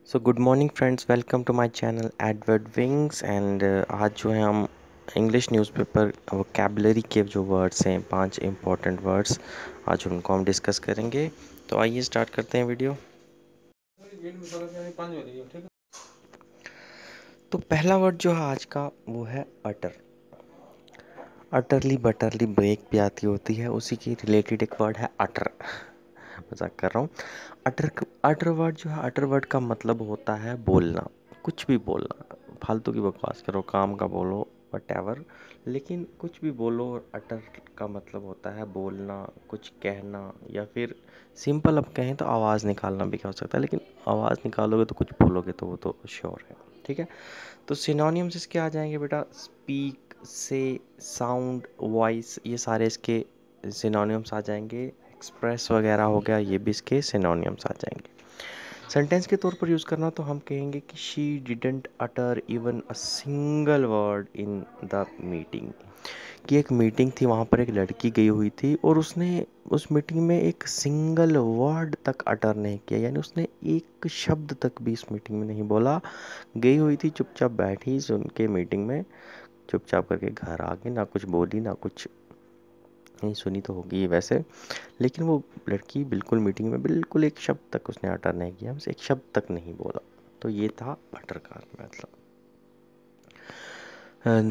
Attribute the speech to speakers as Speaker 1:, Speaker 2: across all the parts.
Speaker 1: So good morning friends, welcome to my channel Edward Wings. And आज जो है हम इंग्लिश न्यूज़पेपर वोकैबुलरी के जो वर्ड्स हैं, 5 इम्पॉर्टेंट वर्ड्स, आज उनको हम डिस्कस करेंगे। तो आइए स्टार्ट करते हैं वीडियो। तो पहला वर्ड जो है आज का वो है अटर। अटरली बटरली ब्रेक भी आती होती है, उसी की रिलेटेड एक वर्ड है अटर। मजाक कर रहा हूँ। अटर अटर वर्ड जो है, अटर वर्ड का मतलब होता है बोलना, कुछ भी बोलना। फालतू की बकवास करो, काम का बोलो, वटेवर, लेकिन कुछ भी बोलो। और अटर का मतलब होता है बोलना, कुछ कहना, या फिर सिंपल अब कहें तो आवाज़ निकालना भी क्या हो सकता है। लेकिन आवाज़ निकालोगे तो कुछ बोलोगे तो वो तो श्योर है। ठीक है, तो सिनोनिम्स इसके आ जाएंगे बेटा, स्पीक, से, साउंड, वॉइस, ये सारे इसके सिनोनिम्स आ जाएंगे। एक्सप्रेस वगैरह हो गया, ये भी इसके सिनोनिम्स आ जाएंगे। सेंटेंस के तौर पर यूज़ करना तो हम कहेंगे कि she didn't utter even a single word in the meeting. कि एक मीटिंग थी, वहाँ पर एक लड़की गई हुई थी और उसने उस मीटिंग में एक सिंगल वर्ड तक अटर नहीं किया, यानी उसने एक शब्द तक भी इस मीटिंग में नहीं बोला। गई हुई थी, चुपचाप बैठी सुन के मीटिंग में, चुपचाप करके घर आ गई, ना कुछ बोली ना कुछ। नहीं सुनी तो होगी वैसे, लेकिन वो लड़की बिल्कुल मीटिंग में बिल्कुल एक शब्द तक उसने अटर नहीं किया, बस एक शब्द तक नहीं बोला। तो ये था अटर का मतलब।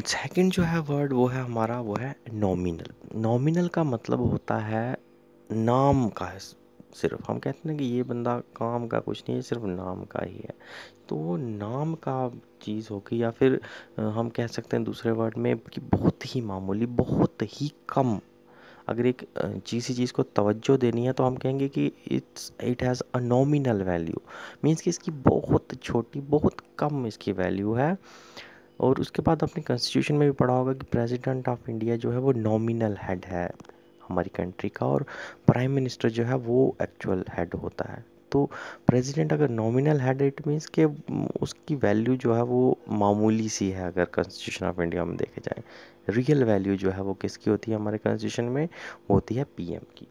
Speaker 1: सेकंड जो है वर्ड वो है हमारा, वो है नॉमिनल। नॉमिनल का मतलब होता है नाम का है। सिर्फ हम कहते हैं कि ये बंदा काम का कुछ नहीं है, सिर्फ नाम का ही है। तो वो नाम का चीज़ होगी, या फिर हम कह सकते हैं दूसरे वर्ड में कि बहुत ही मामूली, बहुत ही कम। अगर एक किसी चीज़ को तवज्जो देनी है तो हम कहेंगे कि it has a nominal value. Means कि इसकी बहुत छोटी, बहुत कम इसकी वैल्यू है। और उसके बाद अपने कॉन्स्टिट्यूशन में भी पढ़ा होगा कि प्रेसिडेंट ऑफ इंडिया जो है वो नॉमिनल हेड है हमारी कंट्री का, और प्राइम मिनिस्टर जो है वो एक्चुअल हेड होता है। तो प्रेसिडेंट अगर नॉमिनल हेड, इट मीन्स कि उसकी वैल्यू जो है वो मामूली सी है। अगर कॉन्स्टिट्यूशन ऑफ इंडिया में देखे जाए, रियल वैल्यू जो है वो किसकी होती है हमारे कॉन्स्टिट्यूशन में, वो होती है पीएम की।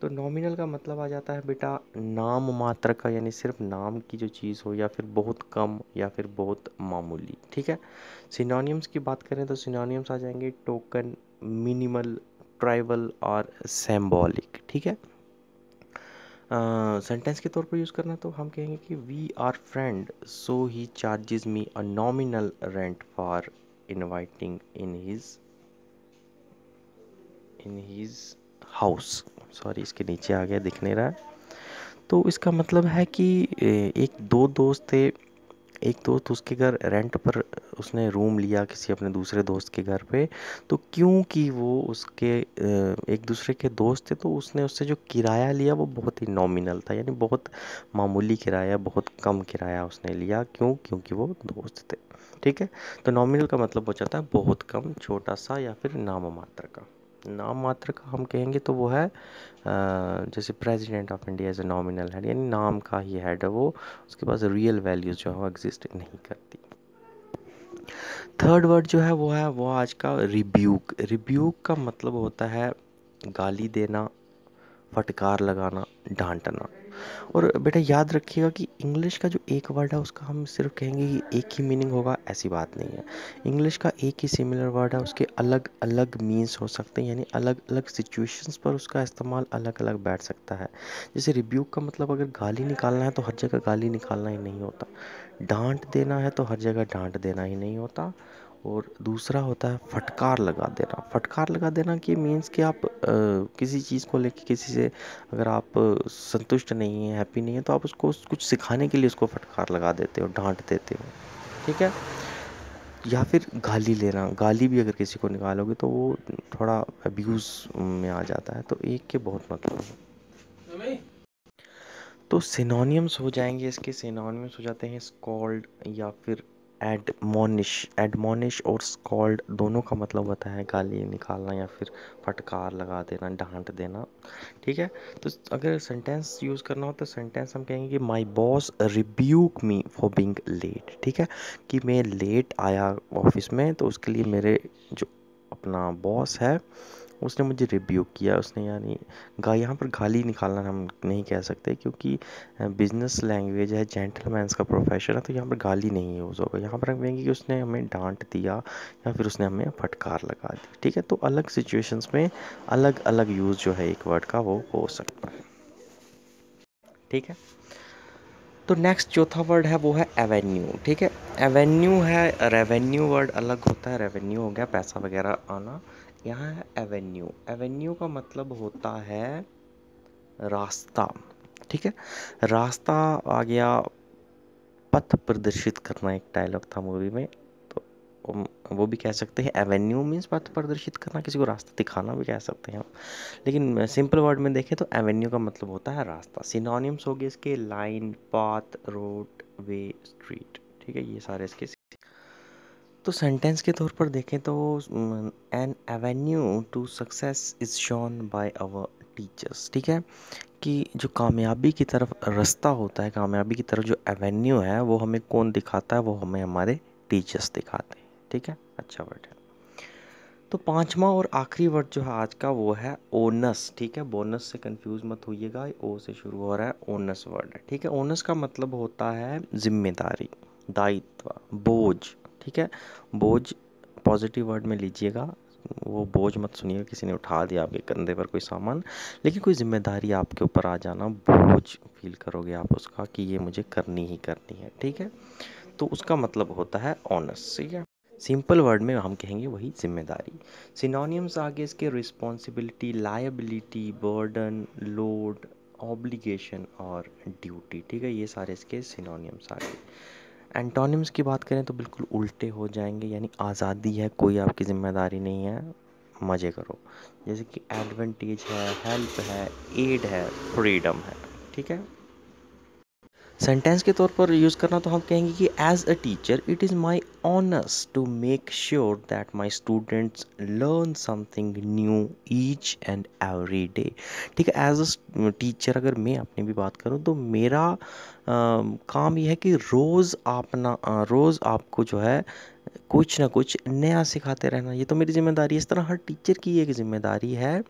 Speaker 1: तो नॉमिनल का मतलब आ जाता है बेटा नाम मात्र का, यानी सिर्फ नाम की जो चीज़ हो, या फिर बहुत कम, या फिर बहुत मामूली। ठीक है, सिनोनिम्स की बात करें तो सिनोनिम्स आ जाएंगे टोकन, मिनिमल, ट्राइबल और सिंबॉलिक। ठीक है, सेंटेंस के तौर पर यूज़ करना तो हम कहेंगे कि we are friend so he charges me a nominal rent for inviting in his house. Sorry, इसके नीचे आ गया, दिख नहीं रहा है। तो इसका मतलब है कि एक दो दोस्त थे, एक दोस्त उसके घर रेंट पर उसने रूम लिया किसी अपने दूसरे दोस्त के घर पे। तो क्योंकि वो उसके एक दूसरे के दोस्त थे, तो उसने उससे जो किराया लिया वो बहुत ही नॉमिनल था, यानी बहुत मामूली किराया, बहुत कम किराया उसने लिया। क्यों? क्योंकि वो दोस्त थे। ठीक है, तो नॉमिनल का मतलब हो जाता है बहुत कम, छोटा सा, या फिर नाम मात्र का। नाम मात्र का हम कहेंगे तो वो है जैसे president of India as a nominal head, यानी नाम का ही हेड है वो, उसके पास रियल वैल्यूज जो है वो एग्जिस्ट नहीं करती। थर्ड वर्ड जो है वो आज का रिब्यूक। रिब्यूक का मतलब होता है गाली देना, फटकार लगाना, डांटना। और बेटा याद रखिएगा कि इंग्लिश का जो एक वर्ड है उसका हम सिर्फ कहेंगे कि एक ही मीनिंग होगा, ऐसी बात नहीं है। इंग्लिश का एक ही सिमिलर वर्ड है, उसके अलग अलग मीन्स हो सकते हैं, यानी अलग अलग सिचुएशंस पर उसका इस्तेमाल अलग अलग बैठ सकता है। जैसे रिब्यूक का मतलब अगर गाली निकालना है तो हर जगह गाली निकालना ही नहीं होता। डांट देना है तो हर जगह डांट देना ही नहीं होता। और दूसरा होता है फटकार लगा देना। फटकार लगा देना कि मीन्स कि आप किसी चीज़ को लेके किसी से अगर आप संतुष्ट नहीं हैं, हैप्पी नहीं है, तो आप उसको कुछ सिखाने के लिए उसको फटकार लगा देते हो, डांट देते हो। ठीक है, या फिर गाली लेना, गाली भी अगर किसी को निकालोगे तो वो थोड़ा अब्यूज़ में आ जाता है। तो एक के बहुत मतलब है। तो सिनोनिम्स हो जाएंगे, इसके सिनोनिम्स हो जाते हैं स्कॉल्ड या फिर एडमोनिश। एडमोनिश और स्कॉल्ड दोनों का मतलब होता है गाली निकालना या फिर फटकार लगा देना, डांट देना। ठीक है, तो अगर सेंटेंस यूज़ करना हो तो सेंटेंस हम कहेंगे कि my boss rebuke me for being late. ठीक है, कि मैं लेट आया ऑफिस में, तो उसके लिए मेरे जो अपना बॉस है उसने मुझे रिब्यूक किया, उसने यानी यहाँ पर गाली निकालना हम नहीं कह सकते, क्योंकि बिजनेस लैंग्वेज है, जेंटलमैन्स का प्रोफेशन है, तो यहाँ पर गाली नहीं यूज़ होगा। यहाँ पर हम कहेंगे कि उसने हमें डांट दिया या फिर उसने हमें फटकार लगा दी, ठीक है। तो अलग सिचुएशंस में अलग अलग यूज़ जो है एक वर्ड का वो हो सकता है, ठीक है। तो नेक्स्ट चौथा वर्ड है वो है एवेन्यू, ठीक है। एवेन्यू है, रेवेन्यू वर्ड अलग होता है, रेवेन्यू हो गया पैसा वगैरह आना, यहाँ है एवेन्यू। एवेन्यू का मतलब होता है रास्ता, ठीक है। रास्ता आ गया, पथ प्रदर्शित करना एक डायलॉग था मूवी में, तो वो भी कह सकते हैं। एवेन्यू मीन्स पथ प्रदर्शित करना, किसी को रास्ता दिखाना भी कह सकते हैं हम, लेकिन सिंपल वर्ड में देखें तो एवेन्यू का मतलब होता है रास्ता। सिनोनिम्स हो गए इसके लाइन, पाथ, रोड, वे, स्ट्रीट, ठीक है, ये सारे इसके। तो सेंटेंस के तौर पर देखें तो an avenue to success is shown by our teachers, ठीक है, कि जो कामयाबी की तरफ रास्ता होता है, कामयाबी की तरफ जो एवेन्यू है, वो हमें कौन दिखाता है, वो हमें हमारे टीचर्स दिखाते हैं, ठीक है, अच्छा वर्ड है। तो पांचवा और आखिरी वर्ड जो है आज का वो है ओनस, ठीक है। बोनस से कंफ्यूज मत होइएगा, ओ से शुरू हो रहा है, ओनस वर्ड है, ठीक है। ओनस का मतलब होता है जिम्मेदारी, दायित्व, बोझ, ठीक है। बोझ पॉजिटिव वर्ड में लीजिएगा, वो बोझ मत सुनिएगा किसी ने उठा दिया आपके कंधे पर कोई सामान, लेकिन कोई जिम्मेदारी आपके ऊपर आ जाना, बोझ फील करोगे आप उसका कि ये मुझे करनी ही करनी है, ठीक है। तो उसका मतलब होता है ऑनस, ठीक है। सिंपल वर्ड में हम कहेंगे वही जिम्मेदारी। सिनोनिम्स आगे इसके responsibility, liability, burden, load, obligation और ड्यूटी, ठीक है, ये सारे इसके सिनोनिम्स आगे। एंटोनिम्स की बात करें तो बिल्कुल उल्टे हो जाएंगे, यानी आज़ादी है, कोई आपकी जिम्मेदारी नहीं है, मज़े करो। जैसे कि एडवांटेज है, हेल्प है, एड है, फ्रीडम है, ठीक है। सेंटेंस के तौर पर यूज़ करना तो हम कहेंगे कि as a teacher it is my honours to make sure that my students learn something new each and every day, ठीक है। एज अ टीचर अगर मैं अपनी भी बात करूँ तो मेरा काम यह है कि रोज़ आपको जो है कुछ ना कुछ नया सिखाते रहना, ये तो मेरी जिम्मेदारी है। इस तरह हर टीचर की एक जिम्मेदारी है,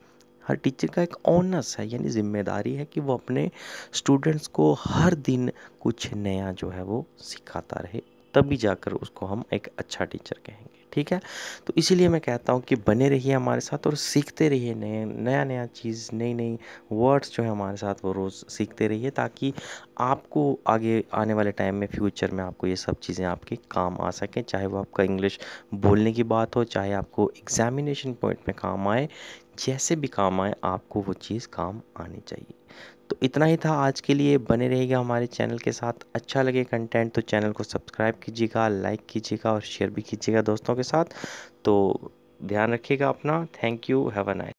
Speaker 1: हर टीचर का एक ऑनर्स है, यानी जिम्मेदारी है कि वो अपने स्टूडेंट्स को हर दिन कुछ नया जो है वो सिखाता रहे, तभी जाकर उसको हम एक अच्छा टीचर कहेंगे, ठीक है। तो इसीलिए मैं कहता हूँ कि बने रहिए हमारे साथ और सीखते रहिए, नया नया चीज़, नई नई वर्ड्स जो है हमारे साथ वो रोज़ सीखते रहिए, ताकि आपको आगे आने वाले टाइम में, फ्यूचर में आपको ये सब चीज़ें आपके काम आ सकें, चाहे वो आपका इंग्लिश बोलने की बात हो, चाहे आपको एग्जामिनेशन पॉइंट में काम आए, जैसे भी काम आए आपको वो चीज़ काम आनी चाहिए। तो इतना ही था आज के लिए, बने रहिएगा हमारे चैनल के साथ। अच्छा लगे कंटेंट तो चैनल को सब्सक्राइब कीजिएगा, लाइक कीजिएगा और शेयर भी कीजिएगा दोस्तों के साथ। तो ध्यान रखिएगा अपना। Thank you, have a nice.